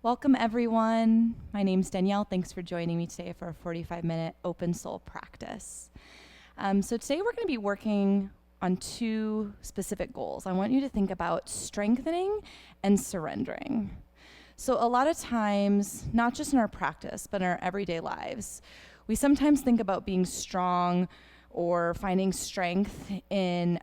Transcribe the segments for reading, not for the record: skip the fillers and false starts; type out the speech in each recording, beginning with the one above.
Welcome, everyone. My name's Danielle. Thanks for joining me today for a 45-minute open soul practice. So today we're going to be working on two specific goals. I want you to think about strengthening and surrendering. So a lot of times, not just in our practice, but in our everyday lives, we sometimes think about being strong or finding strength in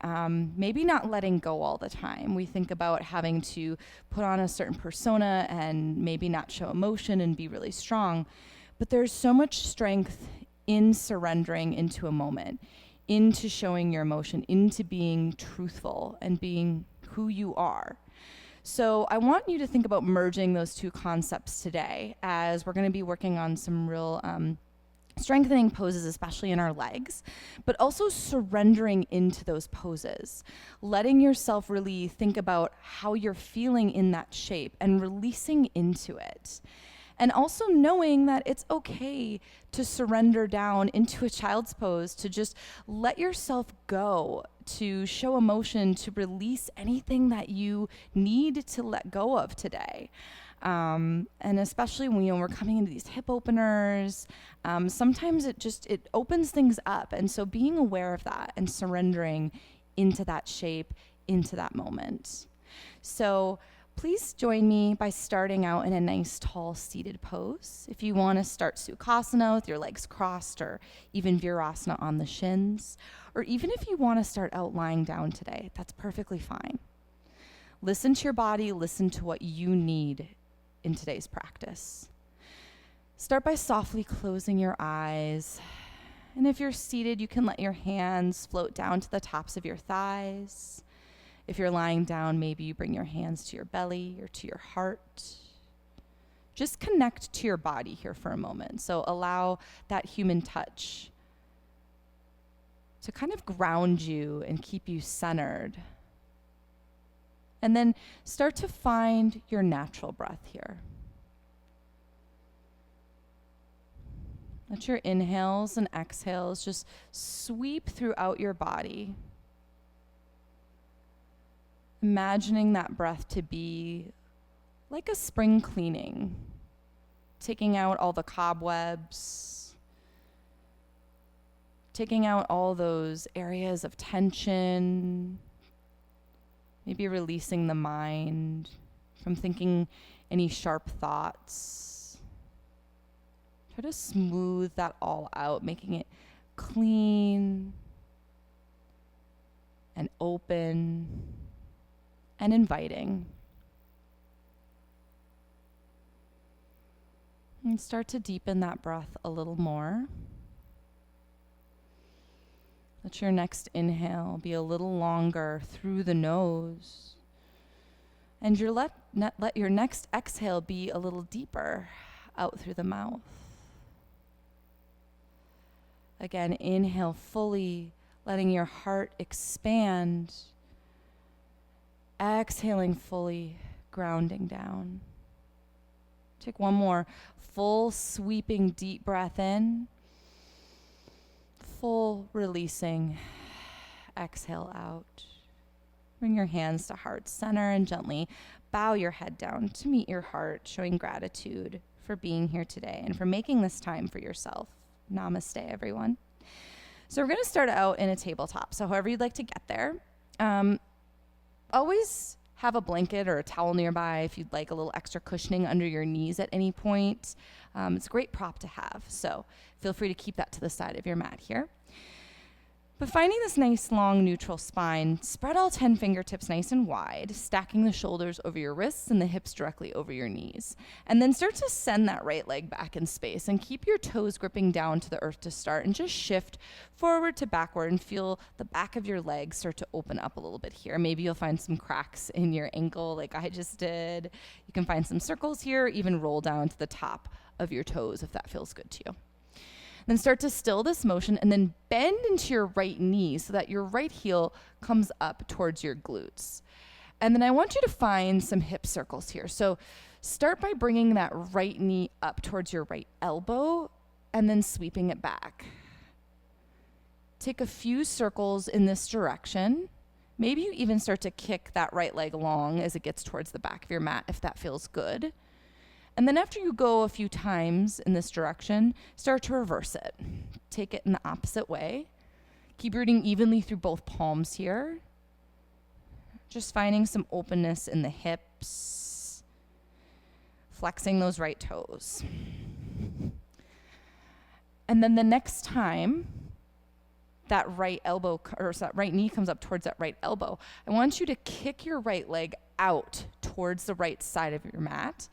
maybe not letting go all the time. We think about having to put on a certain persona and maybe not show emotion and be really strong. But there's so much strength in surrendering into a moment, into showing your emotion, into being truthful and being who you are. So I want you to think about merging those two concepts today, as we're going to be working on some real strengthening poses, especially in our legs, but also surrendering into those poses, letting yourself really think about how you're feeling in that shape and releasing into it. And also knowing that it's okay to surrender down into a child's pose, to just let yourself go, to show emotion, to release anything that you need to let go of today. And especially when we're coming into these hip openers, sometimes it opens things up. And so being aware of that and surrendering into that shape, into that moment. So please join me by starting out in a nice tall seated pose. If you want to start Sukhasana with your legs crossed, or even Virasana on the shins, or even if you want to start out lying down today, that's perfectly fine. Listen to your body, listen to what you need in today's practice. Start by softly closing your eyes. And if you're seated, you can let your hands float down to the tops of your thighs. If you're lying down, maybe you bring your hands to your belly or to your heart. Just connect to your body here for a moment. So allow that human touch to kind of ground you and keep you centered. And then start to find your natural breath here. Let your inhales and exhales just sweep throughout your body. Imagining that breath to be like a spring cleaning, taking out all the cobwebs, taking out all those areas of tension, maybe releasing the mind from thinking any sharp thoughts. Try to smooth that all out, making it clean and open and inviting. And start to deepen that breath a little more. Let your next inhale be a little longer through the nose. And let your next exhale be a little deeper out through the mouth. Again, inhale fully, letting your heart expand. Exhaling fully, grounding down. Take one more full sweeping deep breath in. Full releasing, exhale out. Bring your hands to heart center and gently bow your head down to meet your heart, showing gratitude for being here today and for making this time for yourself. Namaste, everyone. So we're going to start out in a tabletop. So however you'd like to get there. Always have a blanket or a towel nearby if you'd like a little extra cushioning under your knees at any point. It's a great prop to have, so feel free to keep that to the side of your mat here. But finding this nice long neutral spine, spread all 10 fingertips nice and wide, stacking the shoulders over your wrists and the hips directly over your knees. And then start to send that right leg back in space and keep your toes gripping down to the earth to start, and just shift forward to backward and feel the back of your legs start to open up a little bit here. Maybe you'll find some cracks in your ankle like I just did. You can find some circles here, even roll down to the top of your toes if that feels good to you. Then start to still this motion and then bend into your right knee so that your right heel comes up towards your glutes. And then I want you to find some hip circles here. So start by bringing that right knee up towards your right elbow and then sweeping it back. Take a few circles in this direction. Maybe you even start to kick that right leg along as it gets towards the back of your mat if that feels good. And then after you go a few times in this direction, start to reverse it. Take it in the opposite way. Keep rooting evenly through both palms here. Just finding some openness in the hips. Flexing those right toes. And then the next time that right elbow or that right knee comes up towards that right elbow, I want you to kick your right leg out towards the right side of your mat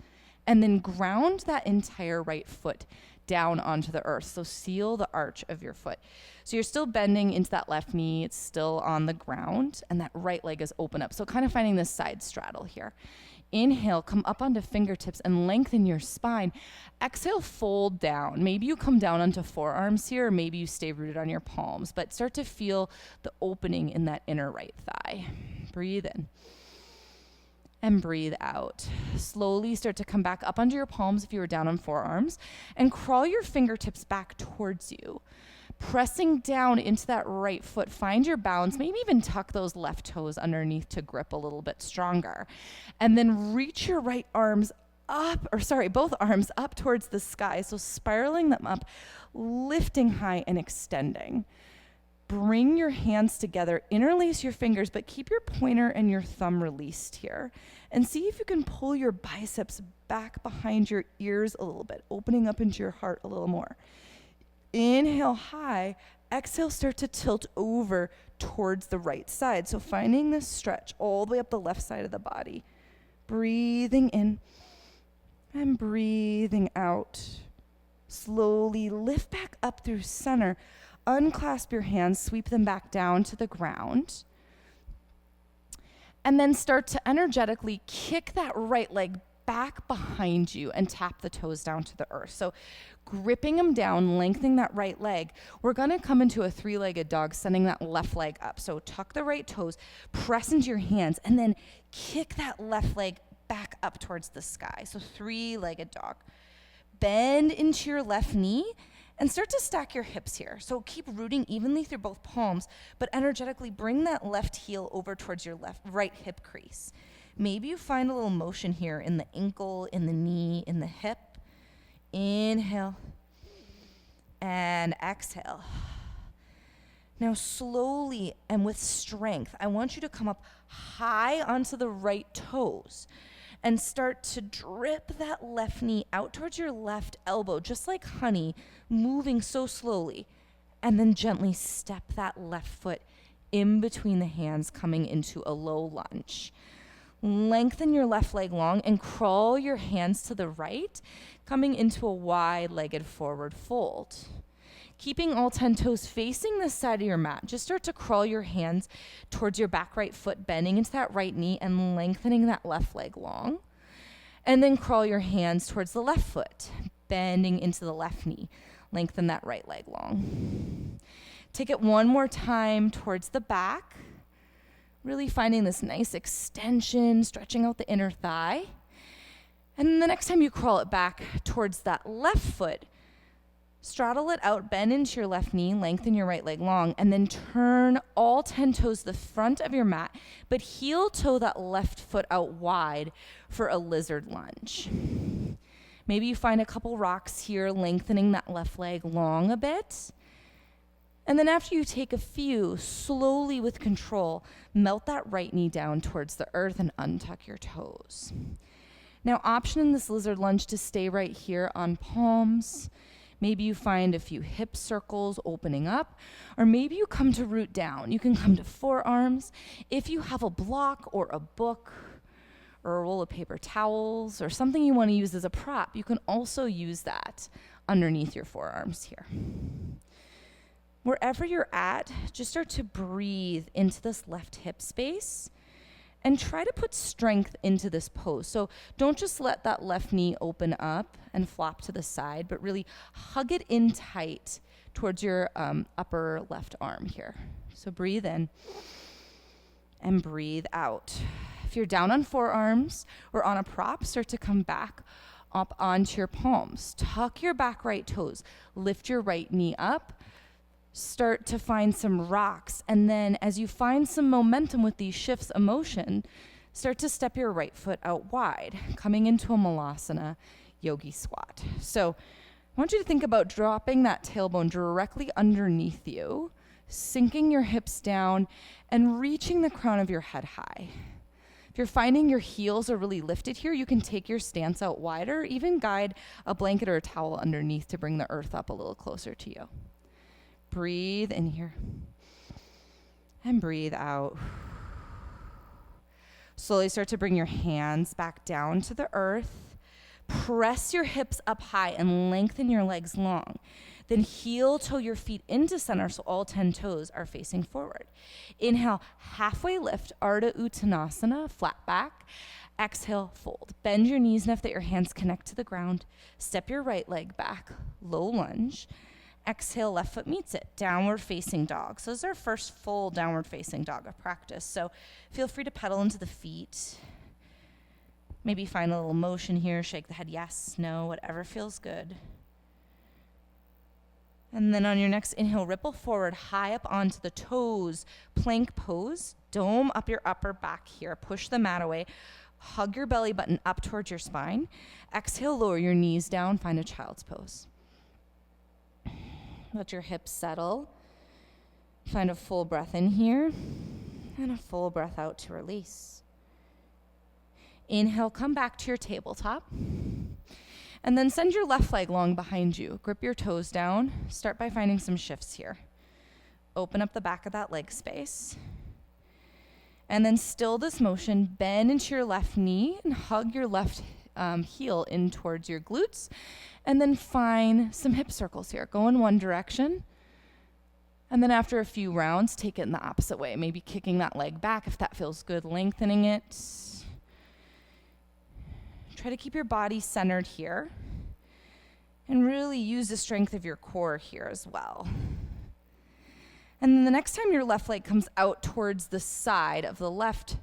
and then ground that entire right foot down onto the earth. So seal the arch of your foot. So you're still bending into that left knee. It's still on the ground and that right leg is open up. So kind of finding this side straddle here. Inhale, come up onto fingertips and lengthen your spine. Exhale, fold down. Maybe you come down onto forearms here, or maybe you stay rooted on your palms, but start to feel the opening in that inner right thigh. Breathe in and breathe out. Slowly start to come back up onto your palms if you were down on forearms and crawl your fingertips back towards you. Pressing down into that right foot, find your balance, maybe even tuck those left toes underneath to grip a little bit stronger. And then reach your both arms up towards the sky. So spiraling them up, lifting high and extending. Bring your hands together, interlace your fingers, but keep your pointer and your thumb released here. And see if you can pull your biceps back behind your ears a little bit, opening up into your heart a little more. Inhale high, exhale, start to tilt over towards the right side. So finding this stretch all the way up the left side of the body. Breathing in and breathing out. Slowly lift back up through center. Unclasp your hands, sweep them back down to the ground. And then start to energetically kick that right leg back behind you and tap the toes down to the earth. So gripping them down, lengthening that right leg, we're going to come into a three-legged dog, sending that left leg up. So tuck the right toes, press into your hands, and then kick that left leg back up towards the sky. So three-legged dog. Bend into your left knee and start to stack your hips here. So keep rooting evenly through both palms, but energetically bring that left heel over towards your right hip crease. Maybe you find a little motion here in the ankle, in the knee, in the hip. Inhale and exhale. Now slowly and with strength, I want you to come up high onto the right toes and start to drip that left knee out towards your left elbow, just like honey, moving so slowly. And then gently step that left foot in between the hands, coming into a low lunge. Lengthen your left leg long and crawl your hands to the right, coming into a wide-legged forward fold. Keeping all 10 toes facing the side of your mat, just start to crawl your hands towards your back right foot, bending into that right knee and lengthening that left leg long. And then crawl your hands towards the left foot, bending into the left knee. Lengthen that right leg long. Take it one more time towards the back. Really finding this nice extension, stretching out the inner thigh. And then the next time you crawl it back towards that left foot, straddle it out, bend into your left knee, lengthen your right leg long, and then turn all 10 toes to the front of your mat, but heel toe that left foot out wide for a lizard lunge. Maybe you find a couple rocks here, lengthening that left leg long a bit. And then after you take a few, slowly with control, melt that right knee down towards the earth and untuck your toes. Now, option in this lizard lunge to stay right here on palms. Maybe you find a few hip circles opening up, or maybe you come to root down. You can come to forearms. If you have a block or a book or a roll of paper towels or something you want to use as a prop, you can also use that underneath your forearms here. Wherever you're at, just start to breathe into this left hip space and try to put strength into this pose. So don't just let that left knee open up and flop to the side, but really hug it in tight towards your upper left arm here. So breathe in and breathe out. If you're down on forearms or on a prop, start to come back up onto your palms. Tuck your back right toes. Lift your right knee up. Start to find some rocks, and then as you find some momentum with these shifts of motion, start to step your right foot out wide, coming into a malasana, yogi squat. So I want you to think about dropping that tailbone directly underneath you, sinking your hips down, and reaching the crown of your head high. If you're finding your heels are really lifted here, you can take your stance out wider, even guide a blanket or a towel underneath to bring the earth up a little closer to you. Breathe in here and breathe out. Slowly start to bring your hands back down to the earth. Press your hips up high and lengthen your legs long. Then heel toe your feet into center so all 10 toes are facing forward. Inhale, halfway lift, Ardha Uttanasana, flat back. Exhale, fold. Bend your knees enough that your hands connect to the ground. Step your right leg back, low lunge. Exhale, left foot meets it, downward facing dog. So this is our first full downward facing dog of practice. So feel free to pedal into the feet. Maybe find a little motion here, shake the head, yes, no, whatever feels good. And then on your next inhale, ripple forward, high up onto the toes, plank pose, dome up your upper back here, push the mat away, hug your belly button up towards your spine. Exhale, lower your knees down, find a child's pose. Let your hips settle. Find a full breath in here and a full breath out to release. Inhale, come back to your tabletop. And then send your left leg long behind you. Grip your toes down. Start by finding some shifts here. Open up the back of that leg space. And then still this motion, bend into your left knee and hug your left heel in towards your glutes. And then find some hip circles here. Go in one direction. And then after a few rounds, take it in the opposite way. Maybe kicking that leg back if that feels good, lengthening it. Try to keep your body centered here and really use the strength of your core here as well. And then the next time your left leg comes out towards the side of the left,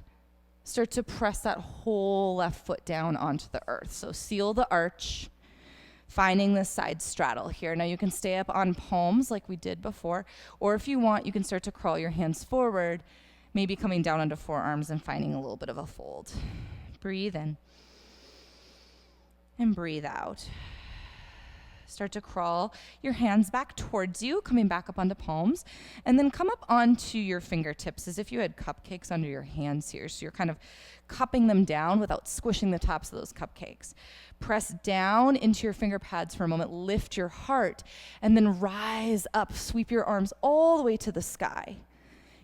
start to press that whole left foot down onto the earth. So seal the arch, finding this side straddle here. Now you can stay up on palms like we did before, or if you want, you can start to crawl your hands forward, maybe coming down onto forearms and finding a little bit of a fold. Breathe in. And breathe out. Start to crawl your hands back towards you, coming back up onto palms, and then come up onto your fingertips as if you had cupcakes under your hands here. So you're kind of cupping them down without squishing the tops of those cupcakes. Press down into your finger pads for a moment, lift your heart, and then rise up. Sweep your arms all the way to the sky.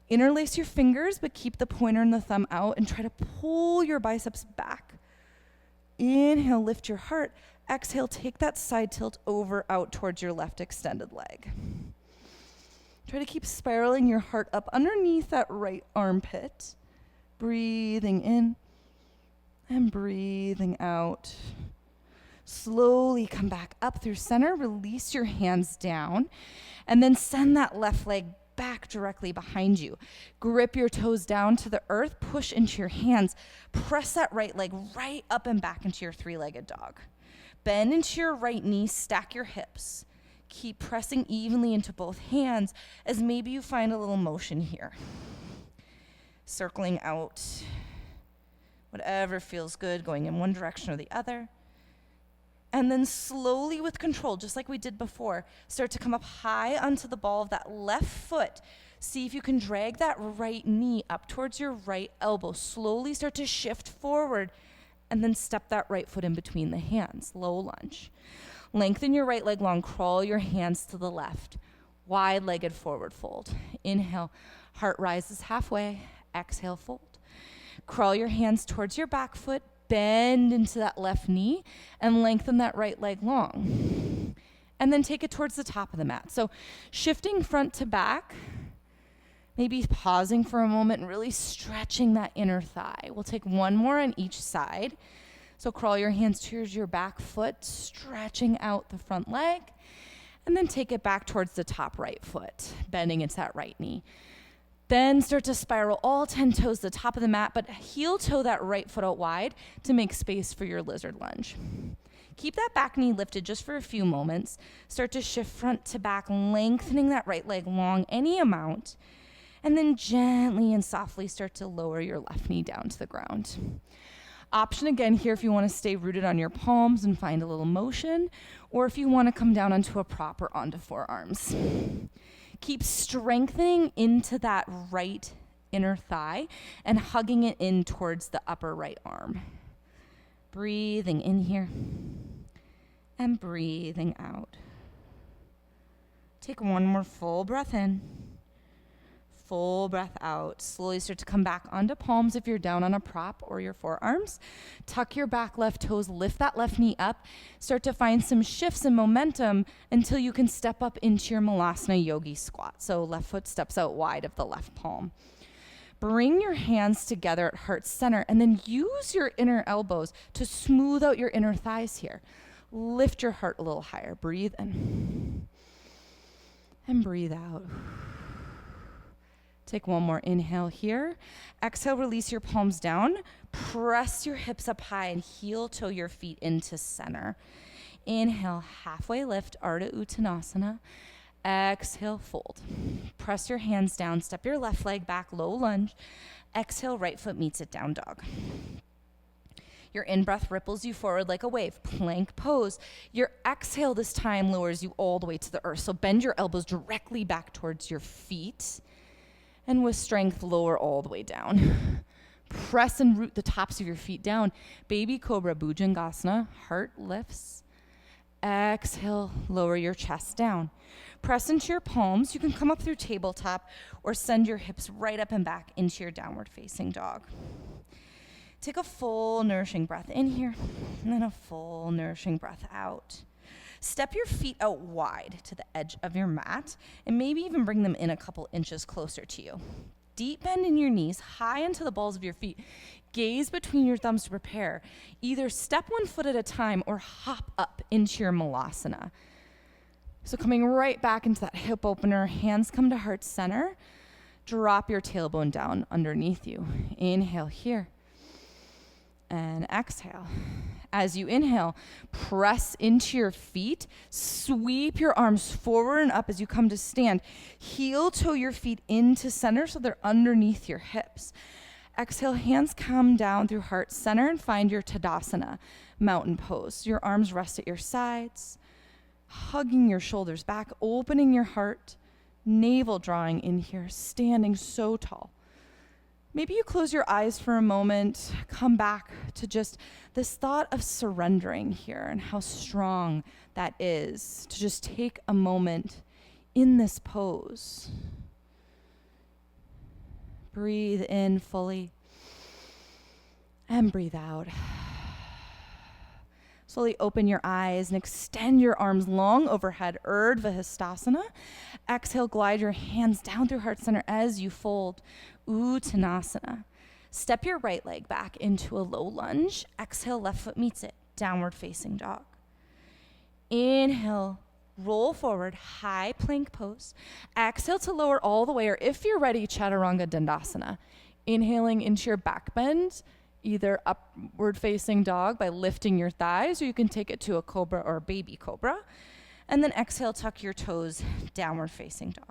Interlace your fingers, but keep the pointer and the thumb out and try to pull your biceps back. Inhale, lift your heart. Exhale, take that side tilt over out towards your left extended leg. Try to keep spiraling your heart up underneath that right armpit. Breathing in and breathing out. Slowly come back up through center. Release your hands down. And then send that left leg back directly behind you. Grip your toes down to the earth, push into your hands, press that right leg right up and back into your three-legged dog. Bend into your right knee, stack your hips. Keep pressing evenly into both hands as maybe you find a little motion here. Circling out, whatever feels good, going in one direction or the other. And then slowly with control, just like we did before, start to come up high onto the ball of that left foot. See if you can drag that right knee up towards your right elbow. Slowly start to shift forward and then step that right foot in between the hands. Low lunge. Lengthen your right leg long. Crawl your hands to the left. Wide-legged forward fold. Inhale, heart rises halfway. Exhale, fold. Crawl your hands towards your back foot. Bend into that left knee and lengthen that right leg long. And then take it towards the top of the mat. So shifting front to back, maybe pausing for a moment and really stretching that inner thigh. We'll take one more on each side. So crawl your hands towards your back foot, stretching out the front leg, and then take it back towards the top right foot, bending into that right knee. Then start to spiral all 10 toes to the top of the mat, but heel toe that right foot out wide to make space for your lizard lunge. Keep that back knee lifted just for a few moments. Start to shift front to back, lengthening that right leg long any amount, and then gently and softly start to lower your left knee down to the ground. Option again here if you want to stay rooted on your palms and find a little motion, or if you want to come down onto a prop or onto forearms. Keep strengthening into that right inner thigh and hugging it in towards the upper right arm. Breathing in here and breathing out. Take one more full breath in. Full breath out. Slowly start to come back onto palms if you're down on a prop or your forearms. Tuck your back left toes, lift that left knee up. Start to find some shifts and momentum until you can step up into your Malasana Yogi squat. So left foot steps out wide of the left palm. Bring your hands together at heart center and then use your inner elbows to smooth out your inner thighs here. Lift your heart a little higher. Breathe in and breathe out. Take one more inhale here. Exhale, release your palms down. Press your hips up high and heel toe your feet into center. Inhale, halfway lift, Ardha Uttanasana. Exhale, fold. Press your hands down. Step your left leg back, low lunge. Exhale, right foot meets it, down dog. Your in-breath ripples you forward like a wave, plank pose. Your exhale this time lowers you all the way to the earth. So bend your elbows directly back towards your feet. And with strength, lower all the way down. Press and root the tops of your feet down. Baby Cobra, Bhujangasana, heart lifts. Exhale, lower your chest down. Press into your palms. You can come up through tabletop or send your hips right up and back into your downward facing dog. Take a full nourishing breath in here, and then a full nourishing breath out. Step your feet out wide to the edge of your mat, and maybe even bring them in a couple inches closer to you. Deep bend in your knees, high into the balls of your feet. Gaze between your thumbs to prepare. Either step one foot at a time or hop up into your Malasana. So coming right back into that hip opener, hands come to heart center. Drop your tailbone down underneath you. Inhale here. And exhale. As you inhale, press into your feet. Sweep your arms forward and up as you come to stand. Heel toe your feet into center so they're underneath your hips. Exhale, hands come down through heart center and find your Tadasana, mountain pose. Your arms rest at your sides, hugging your shoulders back, opening your heart, navel drawing in here, standing so tall. Maybe you close your eyes for a moment, come back to just this thought of surrendering here and how strong that is to just take a moment in this pose. Breathe in fully and breathe out. Slowly open your eyes and extend your arms long overhead, Urdhva Hastasana. Exhale, glide your hands down through heart center as you fold, Uttanasana. Step your right leg back into a low lunge. Exhale, left foot meets it, downward facing dog. Inhale, roll forward, high plank pose. Exhale to lower all the way, or if you're ready, Chaturanga Dandasana. Inhaling into your back bend, either upward facing dog by lifting your thighs, or you can take it to a cobra or a baby cobra. And then exhale, tuck your toes, downward facing dog.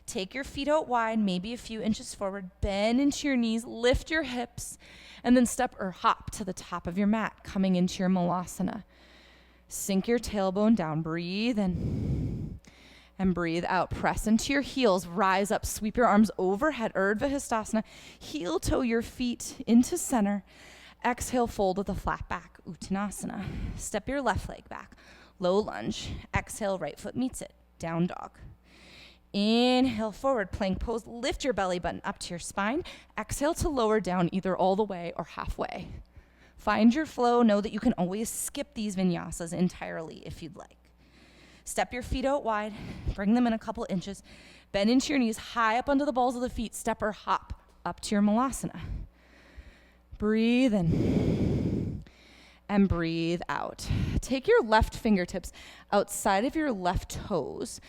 Take your feet out wide, maybe a few inches forward, bend into your knees, lift your hips, and then step or hop to the top of your mat, coming into your Malasana. Sink your tailbone down, breathe in and breathe out. Press into your heels, rise up, sweep your arms overhead, Urdhva Hastasana. Heel toe your feet into center. Exhale, fold with a flat back, Uttanasana. Step your left leg back, low lunge. Exhale, right foot meets it, down dog. Inhale, forward plank pose. Lift your belly button up to your spine. Exhale to lower down either all the way or halfway. Find your flow. Know that you can always skip these vinyasas entirely if you'd like. Step your feet out wide. Bring them in a couple inches. Bend into your knees, high up under the balls of the feet. Step or hop up to your Malasana. Breathe in and breathe out. Take your left fingertips outside of your left toes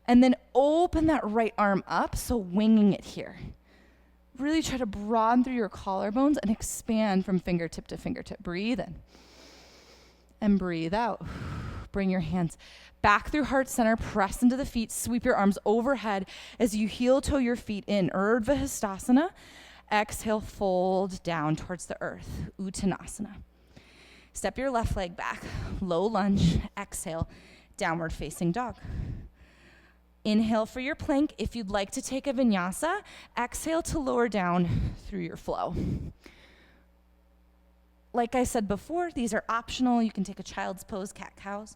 and then open that right arm up, so winging it here. Really try to broaden through your collarbones and expand from fingertip to fingertip. Breathe in and breathe out. Bring your hands back through heart center, press into the feet, sweep your arms overhead as you heel toe your feet in, Urdhva Hastasana. Exhale, fold down towards the earth, Uttanasana. Step your left leg back, low lunge, exhale, downward facing dog. Inhale for your plank. If you'd like to take a vinyasa, exhale to lower down through your flow. Like I said before, these are optional. You can take a child's pose, cat-cows,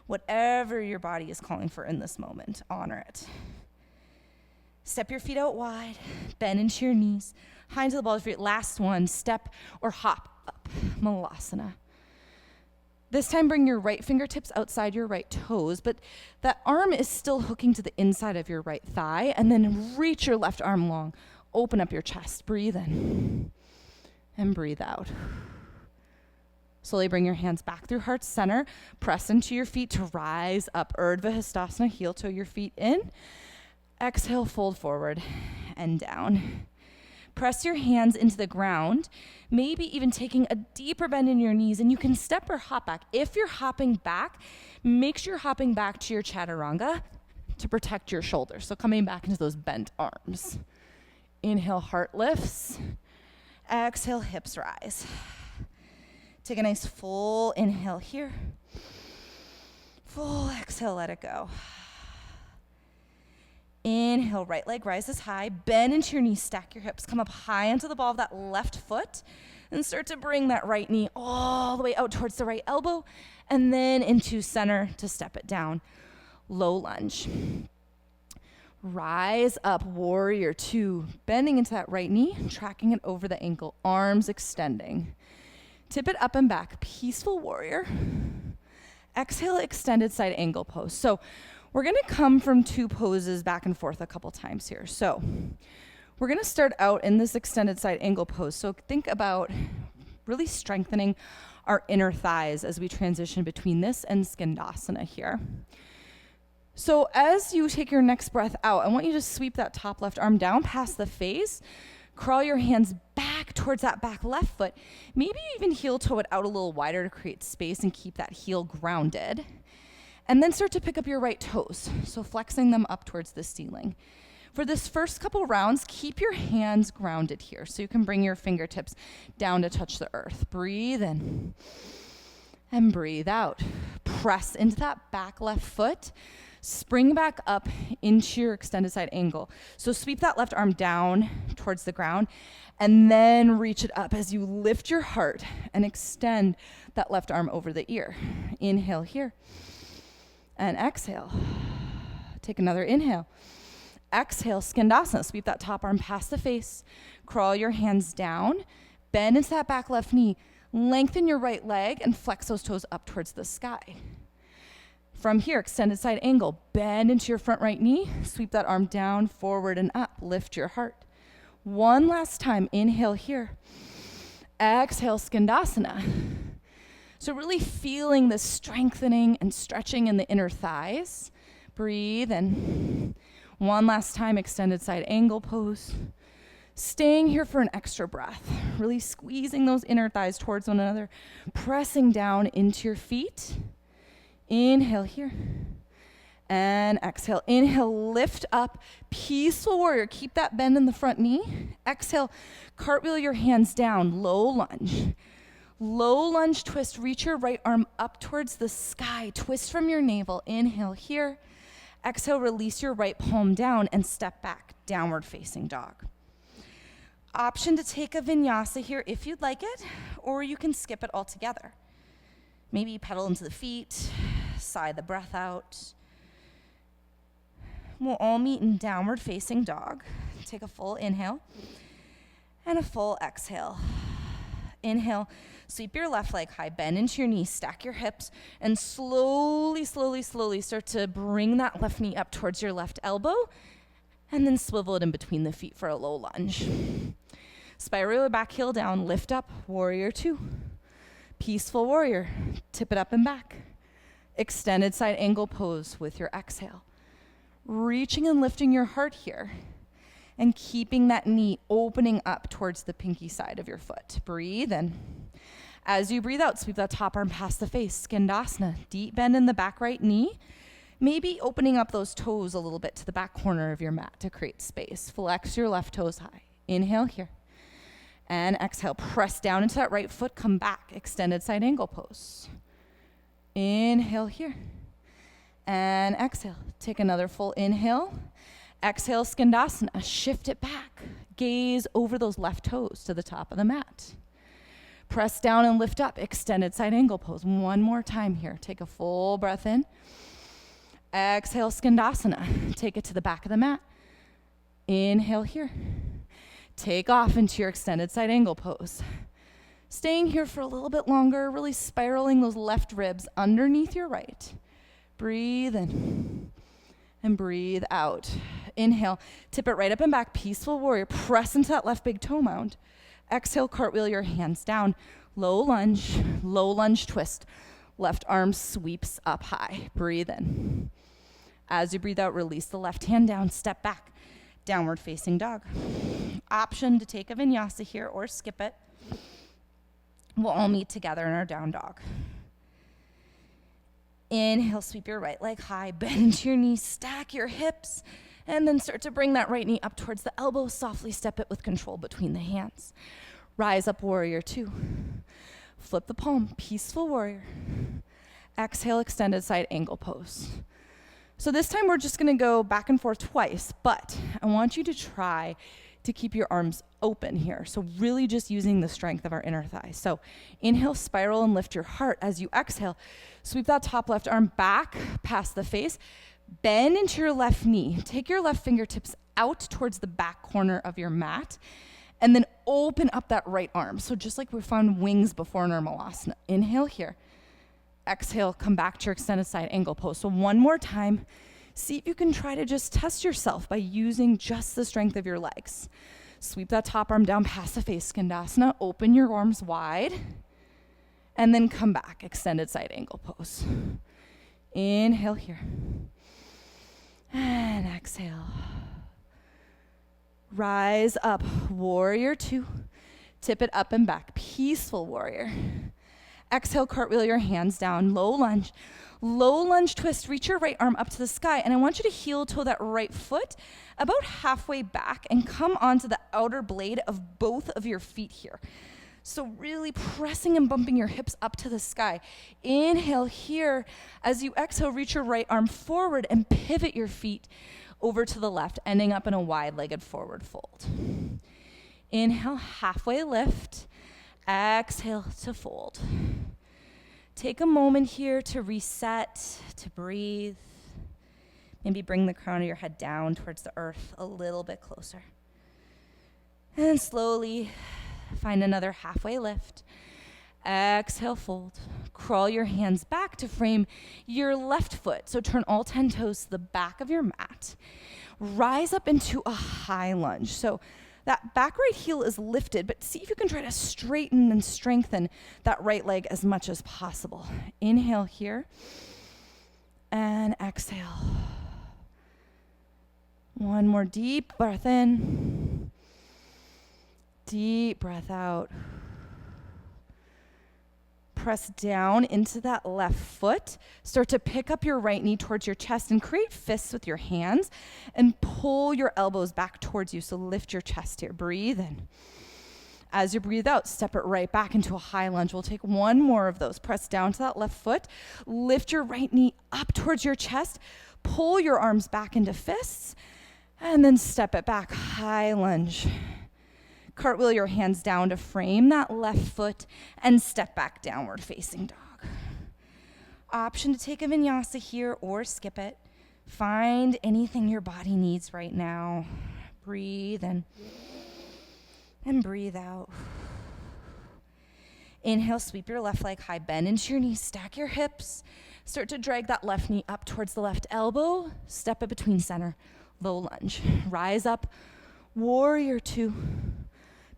whatever your body is calling for in this moment, honor it. Step your feet out wide, bend into your knees, high into the balls of your feet. Last one, step or hop up, Malasana. This time, bring your right fingertips outside your right toes, but that arm is still hooking to the inside of your right thigh, and then reach your left arm long. Open up your chest. Breathe in and breathe out. Slowly bring your hands back through heart center. Press into your feet to rise up. Urdhva Hastasana, heel toe your feet in. Exhale, fold forward and down. Press your hands into the ground, maybe even taking a deeper bend in your knees, and you can step or hop back. If you're hopping back, make sure you're hopping back to your chaturanga to protect your shoulders. So coming back into those bent arms. Inhale, heart lifts. Exhale, hips rise. Take a nice full inhale here. Full exhale, let it go. Inhale, right leg rises high, bend into your knees, stack your hips, come up high onto the ball of that left foot, and start to bring that right knee all the way out towards the right elbow, and then into center to step it down. Low lunge. Rise up, warrior two, bending into that right knee, tracking it over the ankle, arms extending. Tip it up and back, peaceful warrior. Exhale, extended side angle pose. So we're going to come from two poses back and forth a couple times here. So we're going to start out in this extended side angle pose. So think about really strengthening our inner thighs as we transition between this and Skandasana here. So as you take your next breath out, I want you to sweep that top left arm down past the face. Crawl your hands back towards that back left foot. Maybe even heel toe it out a little wider to create space and keep that heel grounded. And then start to pick up your right toes, so flexing them up towards the ceiling. For this first couple rounds, keep your hands grounded here, so you can bring your fingertips down to touch the earth. Breathe in and breathe out. Press into that back left foot. Spring back up into your extended side angle. So sweep that left arm down towards the ground, and then reach it up as you lift your heart and extend that left arm over the ear. Inhale here. And exhale. Take another inhale. Exhale, Skandasana. Sweep that top arm past the face. Crawl your hands down. Bend into that back left knee. Lengthen your right leg and flex those toes up towards the sky. From here, extended side angle. Bend into your front right knee. Sweep that arm down, forward and up. Lift your heart. One last time. Inhale here. Exhale, Skandasana. So really feeling the strengthening and stretching in the inner thighs. Breathe and one last time, extended side angle pose. Staying here for an extra breath. Really squeezing those inner thighs towards one another. Pressing down into your feet. Inhale here. And exhale. Inhale, lift up. Peaceful warrior. Keep that bend in the front knee. Exhale, cartwheel your hands down. Low lunge. Low lunge twist, reach your right arm up towards the sky. Twist from your navel. Inhale here. Exhale, release your right palm down and step back, downward facing dog. Option to take a vinyasa here if you'd like it, or you can skip it altogether. Maybe pedal into the feet, sigh the breath out. We'll all meet in downward facing dog. Take a full inhale and a full exhale. Inhale, sweep your left leg high, bend into your knees, stack your hips, and slowly start to bring that left knee up towards your left elbow, and then swivel it in between the feet for a low lunge. Spiral your back heel down, lift up, warrior two. Peaceful warrior, tip it up and back. Extended side angle pose with your exhale. Reaching and lifting your heart here. And keeping that knee opening up towards the pinky side of your foot. Breathe in. As you breathe out, sweep that top arm past the face. Skandasana. Deep bend in the back right knee. Maybe opening up those toes a little bit to the back corner of your mat to create space. Flex your left toes high. Inhale here. And exhale, press down into that right foot, come back, extended side angle pose. Inhale here. And exhale, take another full inhale. Exhale, skandasana, shift it back. Gaze over those left toes to the top of the mat. Press down and lift up, extended side angle pose. One more time here. Take a full breath in. Exhale, skandasana. Take it to the back of the mat. Inhale here. Take off into your extended side angle pose. Staying here for a little bit longer, really spiraling those left ribs underneath your right. Breathe in and breathe out. Inhale, tip it right up and back, peaceful warrior. Press into that left big toe mound. Exhale, cartwheel your hands down. Low lunge twist. Left arm sweeps up high. Breathe in. As you breathe out, release the left hand down, step back. Downward facing dog. Option to take a vinyasa here or skip it. We'll all meet together in our down dog. Inhale, sweep your right leg high, bend into your knees, stack your hips, and then start to bring that right knee up towards the elbow. Softly step it with control between the hands. Rise up, warrior two. Flip the palm, peaceful warrior. Exhale, extended side angle pose. So this time we're just gonna go back and forth twice, but I want you to try to keep your arms open here. So really just using the strength of our inner thigh. So inhale, spiral and lift your heart. As you exhale, sweep that top left arm back past the face. Bend into your left knee. Take your left fingertips out towards the back corner of your mat. And then open up that right arm. So just like we found wings before in our malasana. Inhale here. Exhale, come back to your extended side angle pose. So one more time. See if you can try to just test yourself by using just the strength of your legs. Sweep that top arm down past the face, skandasana. Open your arms wide. And then come back, extended side angle pose. Inhale here. And exhale. Rise up, warrior two. Tip it up and back, peaceful warrior. Exhale, cartwheel your hands down, low lunge twist. Reach your right arm up to the sky, and I want you to heel toe that right foot about halfway back and come onto the outer blade of both of your feet here. So really pressing and bumping your hips up to the sky. Inhale here. As you exhale, reach your right arm forward and pivot your feet over to the left, ending up in a wide-legged forward fold. Inhale, halfway lift. Exhale to fold. Take a moment here to reset, to breathe. Maybe bring the crown of your head down towards the earth a little bit closer. And slowly find another halfway lift. Exhale, fold. Crawl your hands back to frame your left foot. So turn all 10 toes to the back of your mat. Rise up into a high lunge. So that back right heel is lifted, but see if you can try to straighten and strengthen that right leg as much as possible. Inhale here and exhale. One more deep breath in. Deep breath out. Press down into that left foot. Start to pick up your right knee towards your chest and create fists with your hands and pull your elbows back towards you. So lift your chest here. Breathe in. As you breathe out, step it right back into a high lunge. We'll take one more of those. Press down to that left foot. Lift your right knee up towards your chest. Pull your arms back into fists and then step it back. High lunge. Cartwheel your hands down to frame that left foot and step back, downward facing dog. Option to take a vinyasa here or skip it. Find anything your body needs right now. Breathe in and breathe out. Inhale, sweep your left leg high, bend into your knees, stack your hips. Start to drag that left knee up towards the left elbow. Step it between center, low lunge. Rise up, warrior two.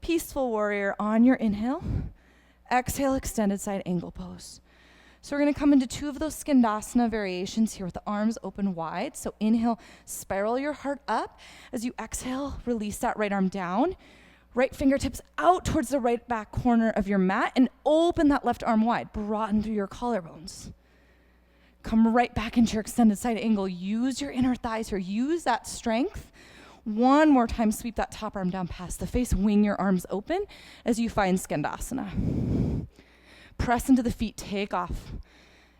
Peaceful warrior on your inhale. Exhale, extended side angle pose. So we're going to come into two of those skandasana variations here with the arms open wide. So inhale, spiral your heart up. As you exhale, release that right arm down. Right fingertips out towards the right back corner of your mat and open that left arm wide. Broaden through your collarbones. Come right back into your extended side angle. Use your inner thighs here. Use that strength One more time, sweep that top arm down past the face, wing your arms open as you find Skandasana. Press into the feet, take off.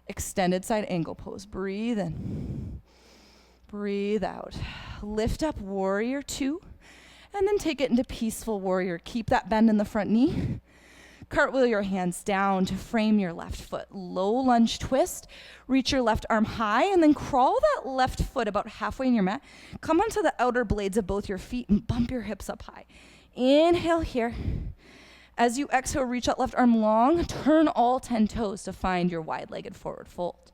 Extended side angle pose. Breathe in. Breathe out. Lift up, warrior two, and then take it into peaceful warrior. Keep that bend in the front knee. Cartwheel your hands down to frame your left foot. Low lunge twist. Reach your left arm high and then crawl that left foot about halfway in your mat. Come onto the outer blades of both your feet and bump your hips up high. Inhale here. As you exhale, reach that left arm long. Turn all 10 toes to find your wide-legged forward fold.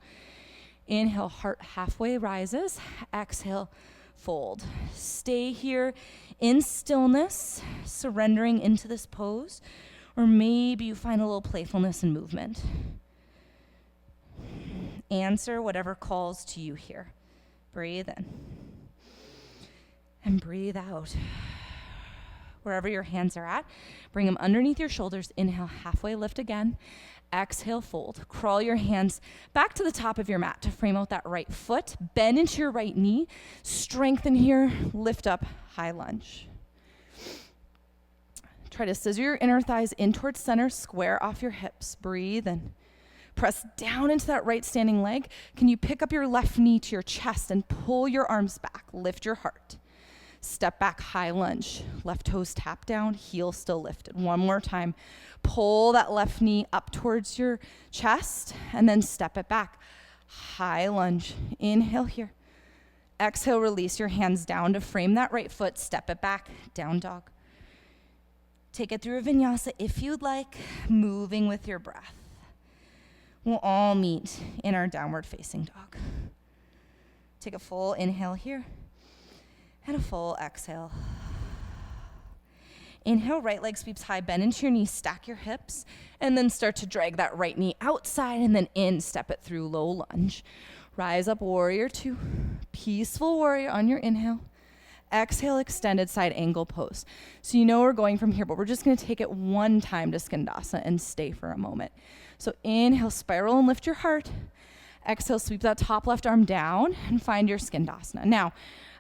Inhale, heart halfway rises. Exhale, fold. Stay here in stillness, surrendering into this pose. Or maybe you find a little playfulness in movement. Answer whatever calls to you here. Breathe in. And breathe out. Wherever your hands are at, bring them underneath your shoulders. Inhale, halfway lift again. Exhale, fold. Crawl your hands back to the top of your mat to frame out that right foot. Bend into your right knee. Strengthen here. Lift up, high lunge. Try to scissor your inner thighs in towards center, square off your hips. Breathe in. Press down into that right standing leg. Can you pick up your left knee to your chest and pull your arms back? Lift your heart. Step back, high lunge. Left toes tap down, heel still lifted. One more time. Pull that left knee up towards your chest and then step it back. High lunge. Inhale here. Exhale, release your hands down to frame that right foot. Step it back, down dog. Take it through a vinyasa if you'd like, moving with your breath. We'll all meet in our downward facing dog. Take a full inhale here and a full exhale. Inhale, right leg sweeps high, bend into your knees, stack your hips, and then start to drag that right knee outside and then in, step it through low lunge. Rise up, warrior two, peaceful warrior on your inhale. Exhale, extended side angle pose. So you know we're going from here, but we're just gonna take it one time to Skandasana and stay for a moment. So inhale, spiral and lift your heart. Exhale, sweep that top left arm down and find your Skandasana. Now,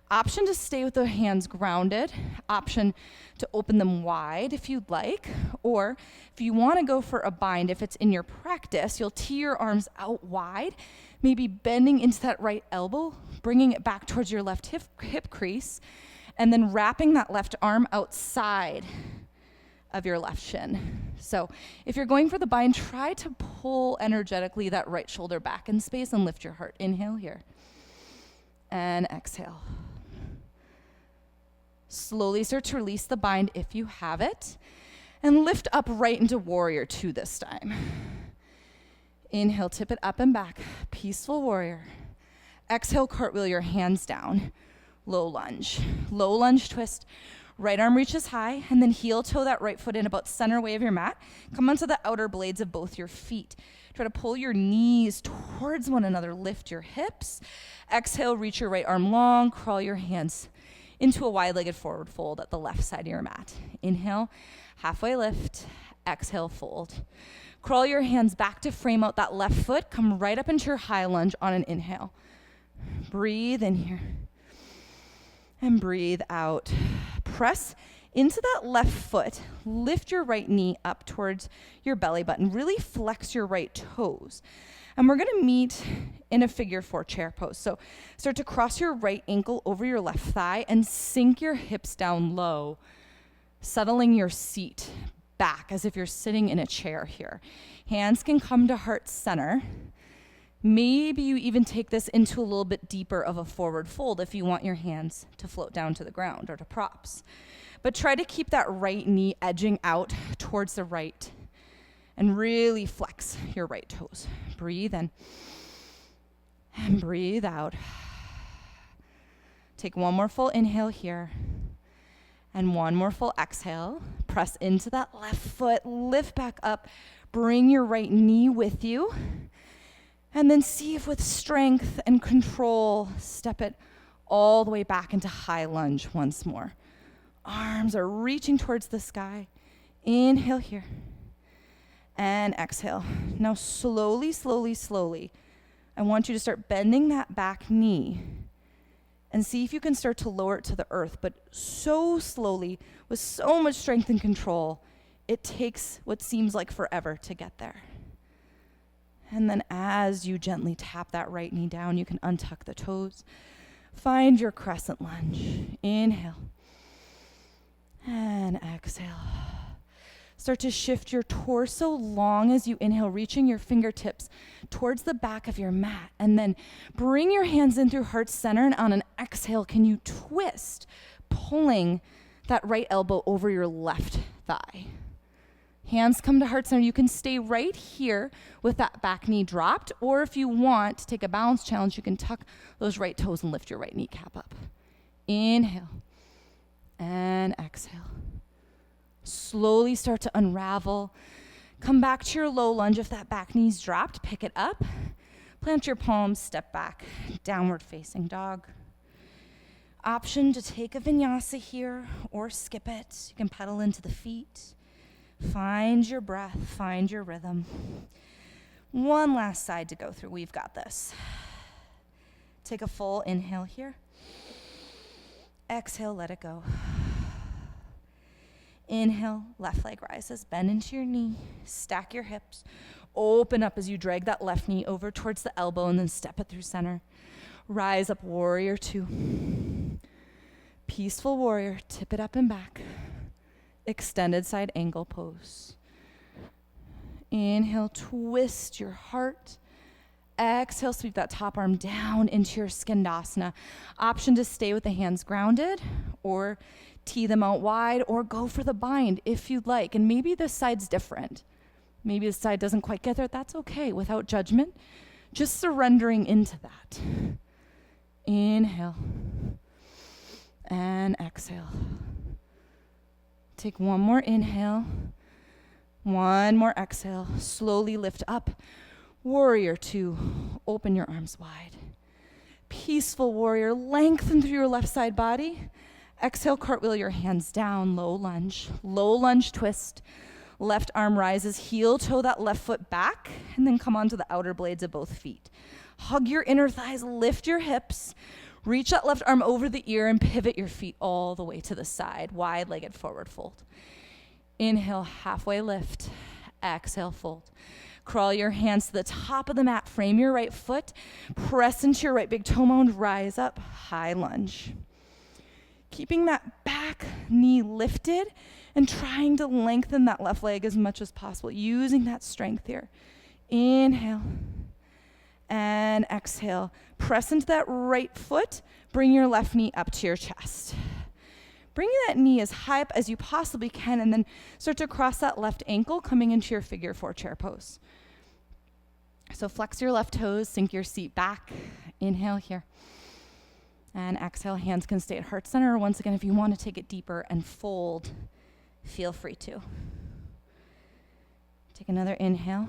option to stay with the hands grounded, option to open them wide if you'd like, or if you wanna go for a bind, if it's in your practice, you'll tee your arms out wide, maybe bending into that right elbow, bringing it back towards your left hip crease, and then wrapping that left arm outside of your left shin. So if you're going for the bind, try to pull energetically that right shoulder back in space and lift your heart. Inhale here. And exhale. Slowly start to release the bind if you have it. And lift up right into warrior two this time. Inhale, tip it up and back. Peaceful warrior. Exhale, cartwheel your hands down. Low lunge. Low lunge twist. Right arm reaches high, and then heel toe that right foot in about center way of your mat. Come onto the outer blades of both your feet. Try to pull your knees towards one another. Lift your hips. Exhale, reach your right arm long. Crawl your hands into a wide-legged forward fold at the left side of your mat. Inhale, halfway lift. Exhale, fold. Crawl your hands back to frame out that left foot. Come right up into your high lunge on an inhale. Breathe in here. And breathe out. Press into that left foot. Lift your right knee up towards your belly button. Really flex your right toes. And we're gonna meet in a figure four chair pose. So start to cross your right ankle over your left thigh and sink your hips down low, settling your seat back as if you're sitting in a chair here. Hands can come to heart center. Maybe you even take this into a little bit deeper of a forward fold if you want your hands to float down to the ground or to props. But try to keep that right knee edging out towards the right and really flex your right toes. Breathe in and breathe out. Take one more full inhale here and one more full exhale. Press into that left foot, lift back up, bring your right knee with you. And then see if with strength and control, step it all the way back into high lunge once more. Arms are reaching towards the sky. Inhale here. And exhale. Now slowly, slowly, slowly, I want you to start bending that back knee and see if you can start to lower it to the earth, but so slowly, with so much strength and control, it takes what seems like forever to get there. And then as you gently tap that right knee down, you can untuck the toes. Find your crescent lunge. Inhale. And exhale. Start to shift your torso long as you inhale, reaching your fingertips towards the back of your mat. And then bring your hands in through heart center, and on an exhale, can you twist, pulling that right elbow over your left thigh. Hands come to heart center. You can stay right here with that back knee dropped, or if you want to take a balance challenge, you can tuck those right toes and lift your right kneecap up. Inhale and exhale. Slowly start to unravel. Come back to your low lunge. If that back knee's dropped, pick it up. Plant your palms, step back, downward facing dog. Option to take a vinyasa here or skip it. You can pedal into the feet. Find your breath, find your rhythm. One last side to go through. We've got this. Take a full inhale here. Exhale, let it go. Inhale, left leg rises, bend into your knee, stack your hips, open up as you drag that left knee over towards the elbow and then step it through center. Rise up, warrior two. Peaceful warrior, tip it up and back. Extended side angle pose. Inhale, twist your heart. Exhale, sweep that top arm down into your skandasana. Option to stay with the hands grounded or tee them out wide or go for the bind if you'd like. And maybe this side's different. Maybe this side doesn't quite get there. That's okay, without judgment. Just surrendering into that. Inhale and exhale. Take one more inhale, one more exhale. Slowly lift up. Warrior two, open your arms wide. Peaceful warrior, lengthen through your left side body. Exhale, cartwheel your hands down, low lunge twist. Left arm rises, heel toe that left foot back, and then come onto the outer blades of both feet. Hug your inner thighs, lift your hips. Reach that left arm over the ear and pivot your feet all the way to the side, wide-legged forward fold. Inhale, halfway lift. Exhale, fold. Crawl your hands to the top of the mat, frame your right foot, press into your right big toe mound, rise up, high lunge. Keeping that back knee lifted and trying to lengthen that left leg as much as possible, using that strength here. Inhale and exhale. Press into that right foot. Bring your left knee up to your chest. Bring that knee as high up as you possibly can, and then start to cross that left ankle, coming into your figure four chair pose. So flex your left toes, sink your seat back. Inhale here. And exhale, hands can stay at heart center. Once again, if you want to take it deeper and fold, feel free to. Take another inhale.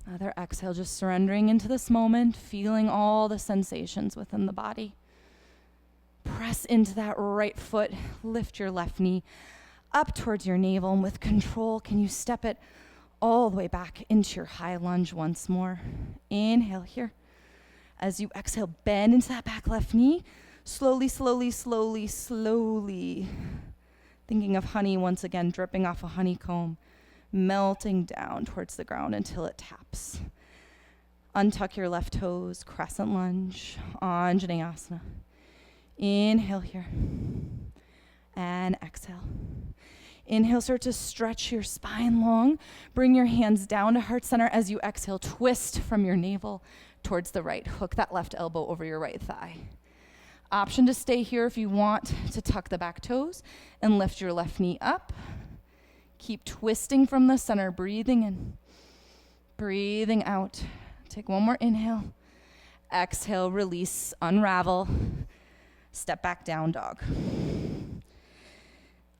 Another exhale, just surrendering into this moment, feeling all the sensations within the body. Press into that right foot, lift your left knee up towards your navel, and with control, can you step it all the way back into your high lunge once more. Inhale here. As you exhale, bend into that back left knee. Slowly. Thinking of honey once again, dripping off a honeycomb, melting down towards the ground until it taps. Untuck your left toes, crescent lunge, Anjaneyasana. Inhale here. And exhale. Inhale, start to stretch your spine long. Bring your hands down to heart center. As you exhale, twist from your navel towards the right. Hook that left elbow over your right thigh. Option to stay here if you want to tuck the back toes and lift your left knee up. Keep twisting from the center, breathing in, breathing out. Take one more inhale. Exhale, release, unravel. Step back down dog.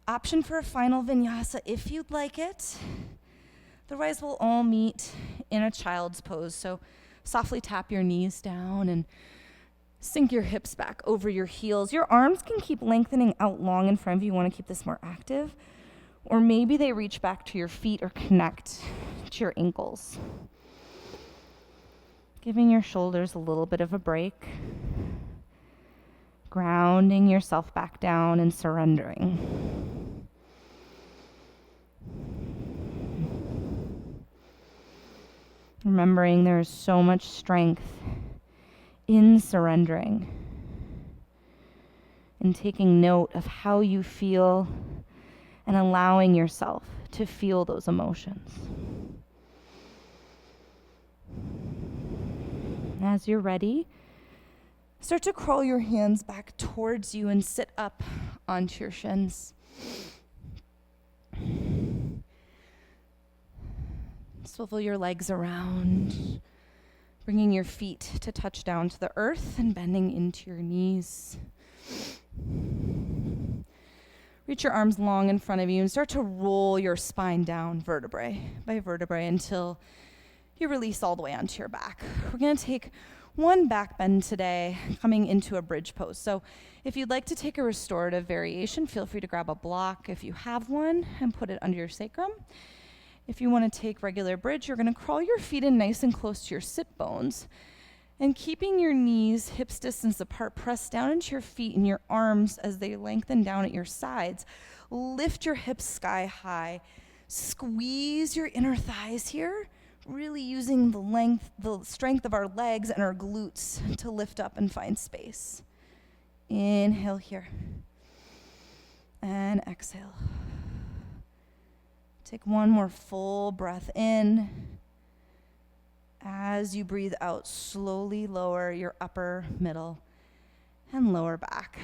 Option for a final vinyasa if you'd like it. Otherwise, we'll all meet in a child's pose. So softly tap your knees down and sink your hips back over your heels. Your arms can keep lengthening out long in front of you. You want to keep this more active. Or maybe they reach back to your feet or connect to your ankles. Giving your shoulders a little bit of a break. Grounding yourself back down and surrendering. Remembering there is so much strength in surrendering and taking note of how you feel and allowing yourself to feel those emotions. As you're ready, start to crawl your hands back towards you and sit up onto your shins. Swivel your legs around, bringing your feet to touch down to the earth and bending into your knees. Reach your arms long in front of you and start to roll your spine down vertebrae by vertebrae until you release all the way onto your back. We're going to take one back bend today, coming into a bridge pose. So if you'd like to take a restorative variation, feel free to grab a block if you have one and put it under your sacrum. If you want to take regular bridge, you're going to crawl your feet in nice and close to your sit bones. And keeping your knees hips distance apart, press down into your feet and your arms as they lengthen down at your sides. Lift your hips sky high. Squeeze your inner thighs here, really using the strength of our legs and our glutes to lift up and find space. Inhale here. And exhale. Take one more full breath in. As you breathe out, slowly lower your upper, middle, and lower back.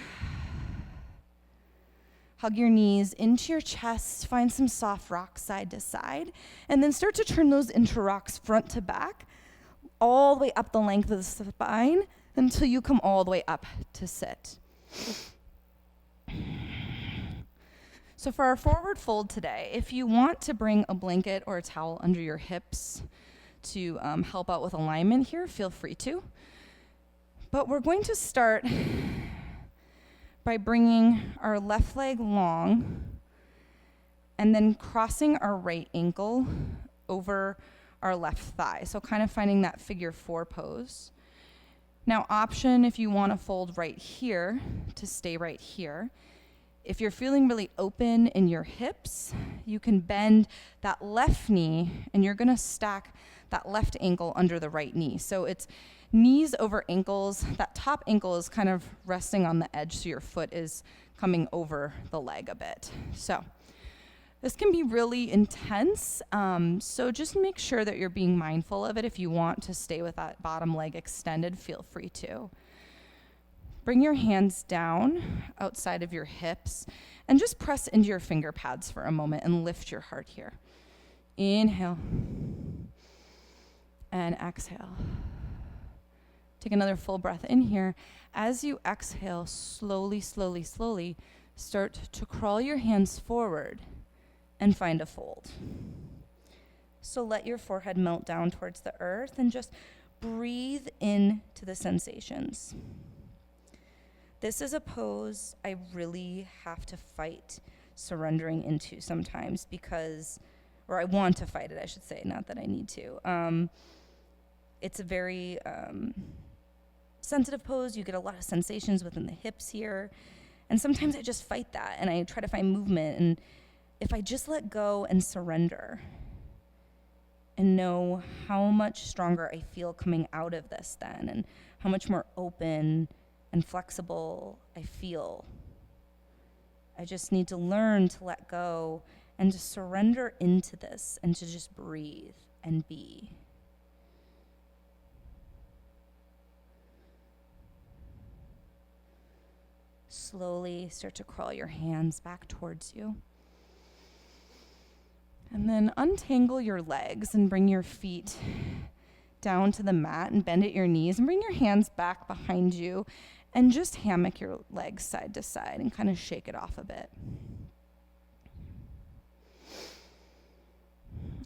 Hug your knees into your chest, find some soft rocks side to side, and then start to turn those into rocks front to back, all the way up the length of the spine until you come all the way up to sit. So for our forward fold today, if you want to bring a blanket or a towel under your hips to help out with alignment here, feel free to. But we're going to start by bringing our left leg long and then crossing our right ankle over our left thigh. So kind of finding that figure 4 pose. Now option if you want to fold right here to stay right here. If you're feeling really open in your hips, you can bend that left knee and you're going to stack that left ankle under the right knee. So it's knees over ankles. That top ankle is kind of resting on the edge, so your foot is coming over the leg a bit. So this can be really intense. So just make sure that you're being mindful of it. If you want to stay with that bottom leg extended, feel free to. Bring your hands down outside of your hips and just press into your finger pads for a moment and lift your heart here. Inhale. And exhale. Take another full breath in here. As you exhale, slowly, slowly, slowly, start to crawl your hands forward and find a fold. So let your forehead melt down towards the earth and just breathe into the sensations. This is a pose I really have to fight surrendering into sometimes or I want to fight it, I should say, not that I need to. It's a very sensitive pose. You get a lot of sensations within the hips here. And sometimes I just fight that and I try to find movement. And if I just let go and surrender and know how much stronger I feel coming out of this then and how much more open and flexible I feel. I just need to learn to let go and to surrender into this and to just breathe and be. Slowly start to crawl your hands back towards you. And then untangle your legs and bring your feet down to the mat and bend at your knees and bring your hands back behind you and just hammock your legs side to side and kind of shake it off a bit.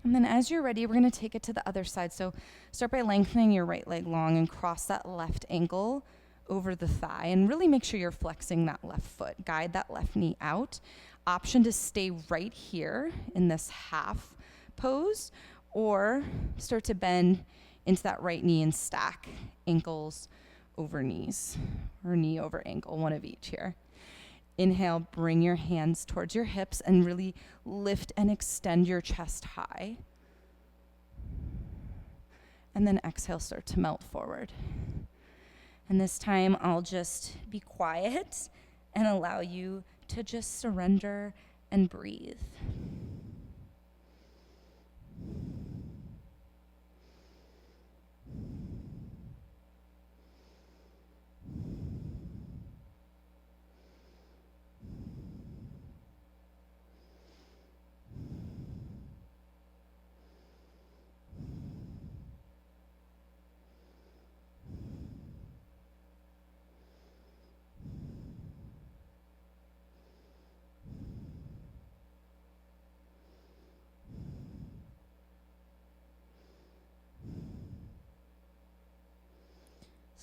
And then as you're ready, we're going to take it to the other side. So start by lengthening your right leg long and cross that left ankle over the thigh and really make sure you're flexing that left foot. Guide that left knee out. Option to stay right here in this half pose or start to bend into that right knee and stack ankles over knees, or knee over ankle, one of each here. Inhale, bring your hands towards your hips and really lift and extend your chest high. And then exhale, start to melt forward. And this time I'll just be quiet and allow you to just surrender and breathe.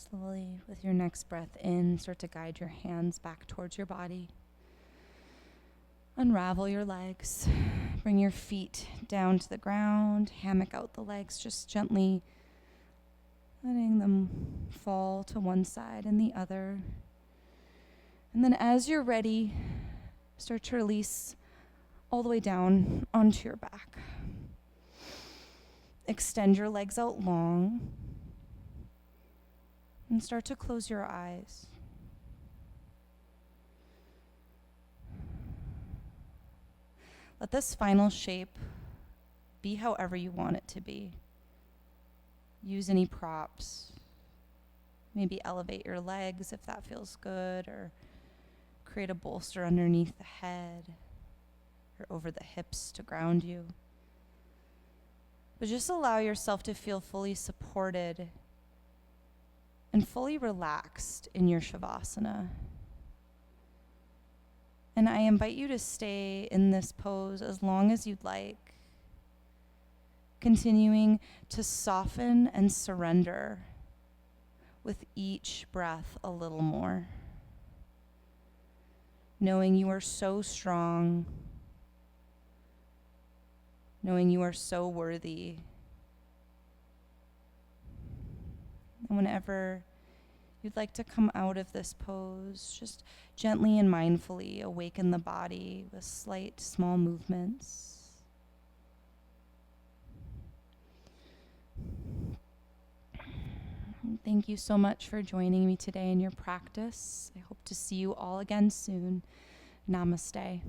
Slowly, with your next breath in, start to guide your hands back towards your body. Unravel your legs. Bring your feet down to the ground. Hammock out the legs, just gently letting them fall to one side and the other. And then as you're ready, start to release all the way down onto your back. Extend your legs out long. And start to close your eyes. Let this final shape be however you want it to be. Use any props. Maybe elevate your legs if that feels good, or create a bolster underneath the head or over the hips to ground you. But just allow yourself to feel fully supported and fully relaxed in your Shavasana. And I invite you to stay in this pose as long as you'd like, continuing to soften and surrender with each breath a little more, knowing you are so strong, knowing you are so worthy. And whenever you'd like to come out of this pose, just gently and mindfully awaken the body with slight, small movements. Thank you so much for joining me today in your practice. I hope to see you all again soon. Namaste.